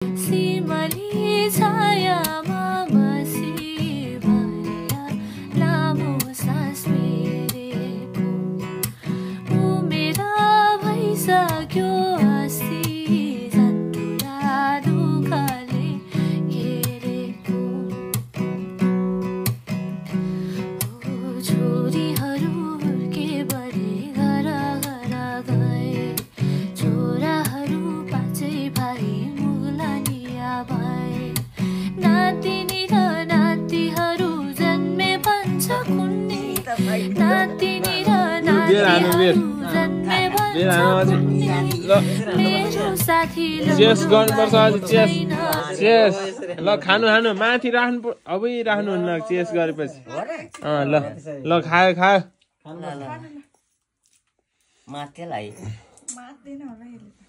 सिमली छायामा बसी भरिया लामो सास फेरेको उमेर भइसक्यो अस्ति झन्टुला दुःखले घेरेको छोरीहरू हुर्के बढे घर घर गए छोराहरू पाँचै भाइ मुगलानिया भए नातिनी र नातिहरू जन्मे भन्छ कुन्नी नातिनी र नातिहरू जन्मे भन्छ कुन्नी मेरो साथी चेस गर्नुपर्छ अझै चेस चेस ल खानु खानु माथि राख्नु अबै राख्नुहुन्न चेस गरेपछि ल ल खायो खायो माथेलाई मात्दैन होला यसले